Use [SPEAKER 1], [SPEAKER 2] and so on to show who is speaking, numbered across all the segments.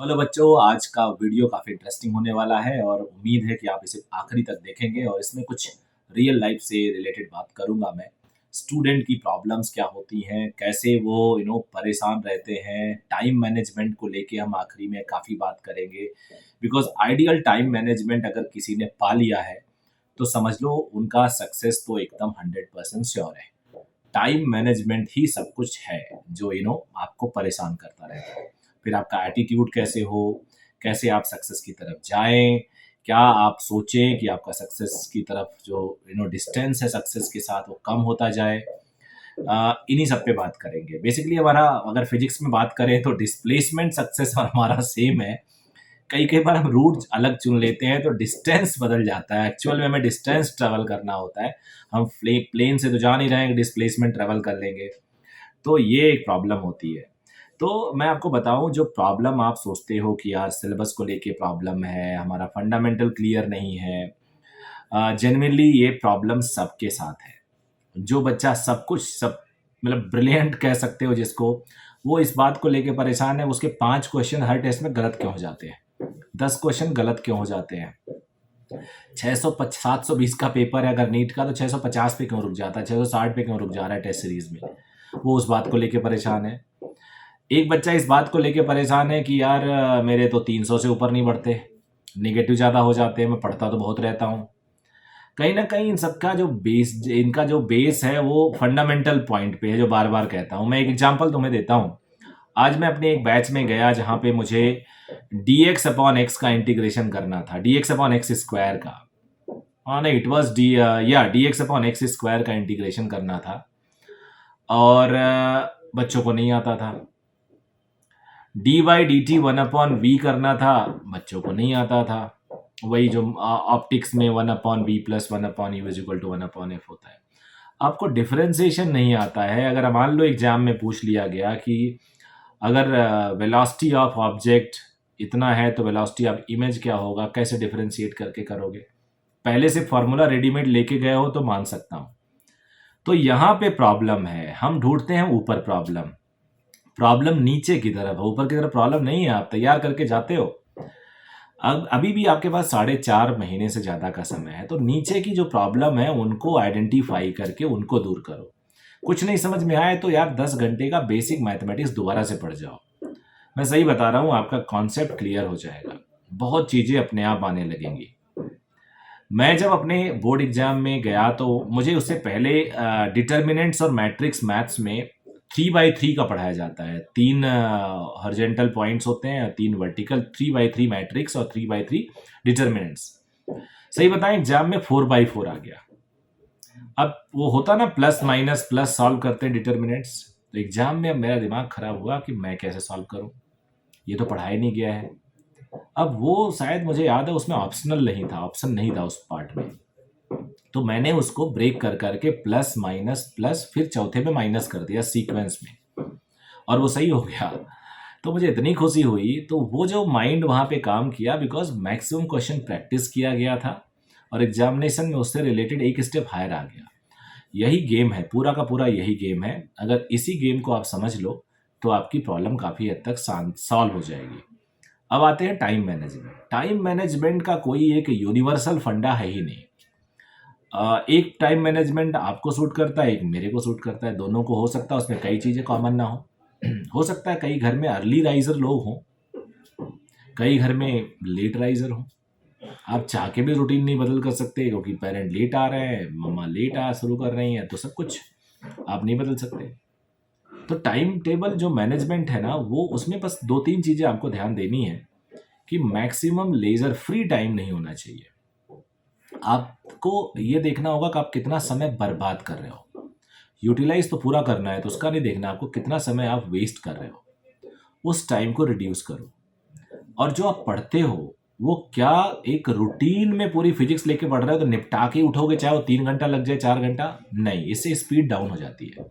[SPEAKER 1] Hello बच्चों, आज का वीडियो काफ़ी इंटरेस्टिंग होने वाला है और उम्मीद है कि आप इसे आखिरी तक देखेंगे और इसमें कुछ रियल लाइफ से रिलेटेड बात करूंगा मैं। स्टूडेंट की प्रॉब्लम्स क्या होती हैं, कैसे वो परेशान रहते हैं, टाइम मैनेजमेंट को लेके हम आखिरी में काफ़ी बात करेंगे। बिकॉज़ आइडियल टाइम मैनेजमेंट अगर किसी ने पा लिया है, तो समझ लो उनका सक्सेस तो एकदम 100% श्योर है। टाइम मैनेजमेंट ही सब कुछ है जो आपको परेशान करता रहता है। फिर आपका एटीट्यूड कैसे हो, कैसे आप सक्सेस की तरफ जाएं, क्या आप सोचें कि आपका सक्सेस की तरफ जो डिस्टेंस है सक्सेस के साथ वो कम होता जाए। इन्हीं सब पे बात करेंगे। बेसिकली हमारा अगर फिजिक्स में बात करें तो डिस्प्लेसमेंट सक्सेस और हमारा सेम है। कई कई बार हम रूट अलग चुन लेते हैं तो डिस्टेंस बदल जाता है। एक्चुअल में हमें डिस्टेंस ट्रेवल करना होता है। हम प्लेन से तो जा नहीं रहे हैं, डिस्प्लेसमेंट ट्रेवल कर लेंगे। तो ये एक प्रॉब्लम होती है। तो मैं आपको बताऊं, जो प्रॉब्लम आप सोचते हो कि यार सिलेबस को लेके प्रॉब्लम है, हमारा फंडामेंटल क्लियर नहीं है, जेनरली ये प्रॉब्लम सबके साथ है। जो बच्चा सब कुछ सब मतलब ब्रिलियंट कह सकते हो जिसको, वो इस बात को लेके परेशान है उसके 5 क्वेश्चन हर टेस्ट में गलत क्यों हो जाते हैं, 10 क्वेश्चन गलत क्यों हो जाते हैं। 720 का पेपर है अगर नीट का, तो 650 पे क्यों रुक जाता है, 660 पे क्यों रुक जा रहा है टेस्ट सीरीज में। वो उस बात को लेके परेशान है। एक बच्चा इस बात को लेके परेशान है कि यार मेरे तो 300 से ऊपर नहीं बढ़ते, निगेटिव ज़्यादा हो जाते हैं, मैं पढ़ता तो बहुत रहता हूँ। कहीं ना कहीं इन सबका जो बेस, इनका जो बेस है वो फंडामेंटल पॉइंट पे है, जो बार बार कहता हूँ। मैं एक एग्जांपल तुम्हें देता हूँ। आज मैं अपने एक बैच में गया जहाँ पे मुझे dx अपॉन एक्स का इंटीग्रेशन करना था, dx अपॉन एक्स स्क्वायर का। हाँ नहीं, it was dx upon x square का इंटीग्रेशन करना था और बच्चों को नहीं आता था। D Y D T 1/v करना था, बच्चों को नहीं आता था। वही जो ऑप्टिक्स में 1/v plus 1/u is equal to 1/f होता है। आपको डिफरेंशिएशन नहीं आता है। अगर मान लो एग्जाम में पूछ लिया गया कि अगर वेलोसिटी ऑफ ऑब्जेक्ट इतना है तो वेलोसिटी ऑफ इमेज क्या होगा, कैसे डिफरेंशिएट करके करोगे। पहले से फॉर्मूला रेडीमेड लेके गए हो तो मान सकता हूँ। तो यहाँ पे प्रॉब्लम है, हम ढूंढते हैं ऊपर प्रॉब्लम। प्रॉब्लम नीचे की तरफ है, ऊपर की तरफ प्रॉब्लम नहीं है। आप तैयार करके जाते हो, अब अभी भी आपके पास 4.5 महीने से ज़्यादा का समय है, तो नीचे की जो प्रॉब्लम है उनको आइडेंटिफाई करके उनको दूर करो। कुछ नहीं समझ में आए तो यार 10 घंटे का बेसिक मैथमेटिक्स दोबारा से पढ़ जाओ। मैं सही बता रहा हूँ, आपका कॉन्सेप्ट क्लियर हो जाएगा, बहुत चीज़ें अपने आप आने लगेंगी। मैं जब अपने बोर्ड एग्जाम में गया तो मुझे उससे पहले डिटर्मिनेंट्स और मैट्रिक्स मैथ्स में 3x3 का पढ़ाया जाता है। 3 हॉरिजॉन्टल पॉइंट्स होते हैं, 3 वर्टिकल, 3x3 मैट्रिक्स और 3x3 डिटर्मिनेंट्स। सही बताएं, एग्जाम में 4x4 आ गया। अब वो होता ना प्लस माइनस प्लस सॉल्व करते हैं डिटर्मिनेंट्स, तो एग्जाम में अब मेरा दिमाग खराब हुआ कि मैं कैसे सॉल्व करूं, ये तो पढ़ाया नहीं गया है। अब वो शायद मुझे याद है उसमें ऑप्शनल नहीं था, ऑप्शन नहीं था उस पार्ट में। तो मैंने उसको ब्रेक कर करके प्लस माइनस प्लस फिर चौथे में माइनस कर दिया सीक्वेंस में, और वो सही हो गया। तो मुझे इतनी खुशी हुई। तो वो जो माइंड वहाँ पे काम किया, बिकॉज मैक्सिमम क्वेश्चन प्रैक्टिस किया गया था और एग्जामिनेशन में उससे रिलेटेड एक स्टेप हायर आ गया। यही गेम है, पूरा का पूरा यही गेम है। अगर इसी गेम को आप समझ लो तो आपकी प्रॉब्लम काफ़ी हद तक सॉल्व हो जाएगी। अब आते हैं टाइम मैनेजमेंट। टाइम मैनेजमेंट का कोई एक यूनिवर्सल फंडा है ही नहीं। एक टाइम मैनेजमेंट आपको सूट करता है, एक मेरे को सूट करता है, दोनों को हो सकता है उसमें कई चीज़ें कॉमन ना हो। हो सकता है कई घर में अर्ली राइजर लोग हों, कई घर में लेट राइजर हों। आप चाह के भी रूटीन नहीं बदल कर सकते, क्योंकि पेरेंट लेट आ रहे हैं, मम्मा लेट आ शुरू कर रही हैं, तो सब कुछ आप नहीं बदल सकते। तो टाइम टेबल जो मैनेजमेंट है ना, वो उसमें बस 2-3 चीज़ें आपको ध्यान देनी है कि मैक्सिमम लेजर फ्री टाइम नहीं होना चाहिए। आपको ये देखना होगा कि आप कितना समय बर्बाद कर रहे हो। यूटिलाइज तो पूरा करना है, तो उसका नहीं देखना आपको कितना समय आप वेस्ट कर रहे हो। उस टाइम को रिड्यूस करो। और जो आप पढ़ते हो वो क्या एक रूटीन में पूरी फिजिक्स लेके पढ़ रहे हो तो निपटा के उठोगे, चाहे वो 3 घंटा लग जाए 4 घंटा, नहीं, इससे स्पीड डाउन हो जाती है।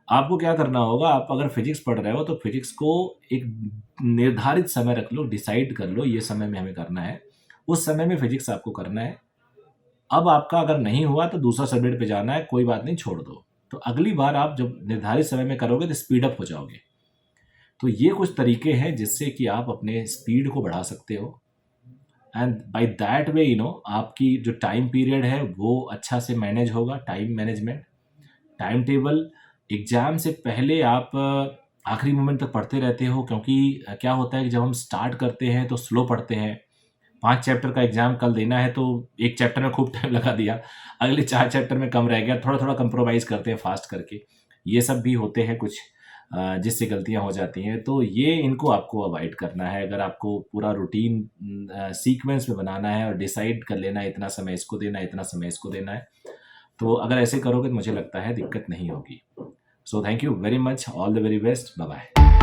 [SPEAKER 1] आपको क्या करना होगा, आप अगर फिजिक्स पढ़ रहे हो तो फिजिक्स को एक निर्धारित समय रख लो, डिसाइड कर लो ये समय में हमें करना है, उस समय में फिजिक्स आपको करना है। अब आपका अगर नहीं हुआ तो दूसरा सब्जेक्ट पे जाना है, कोई बात नहीं, छोड़ दो। तो अगली बार आप जब निर्धारित समय में करोगे तो स्पीड अप हो जाओगे। तो ये कुछ तरीके हैं जिससे कि आप अपने स्पीड को बढ़ा सकते हो, एंड बाय दैट वे आपकी जो टाइम पीरियड है वो अच्छा से मैनेज होगा। Time management, time table, exam से पहले आप आखिरी मोमेंट तक पढ़ते रहते हो, क्योंकि क्या होता है कि जब हम स्टार्ट करते हैं तो स्लो पढ़ते हैं। 5 चैप्टर का एग्ज़ाम कल देना है तो एक चैप्टर में खूब टाइम लगा दिया, अगले 4 चैप्टर में कम रह गया, थोड़ा-थोड़ा कंप्रोमाइज़ करते हैं फ़ास्ट करके। ये सब भी होते हैं कुछ जिससे गलतियाँ हो जाती हैं। तो ये इनको आपको अवॉइड करना है। अगर आपको पूरा रूटीन सीक्वेंस में बनाना है और डिसाइड कर लेना है इतना समय इसको देना है, इतना समय इसको देना है, तो अगर ऐसे करोगे तो मुझे लगता है दिक्कत नहीं होगी। So thank you very much, all the very best, bye bye.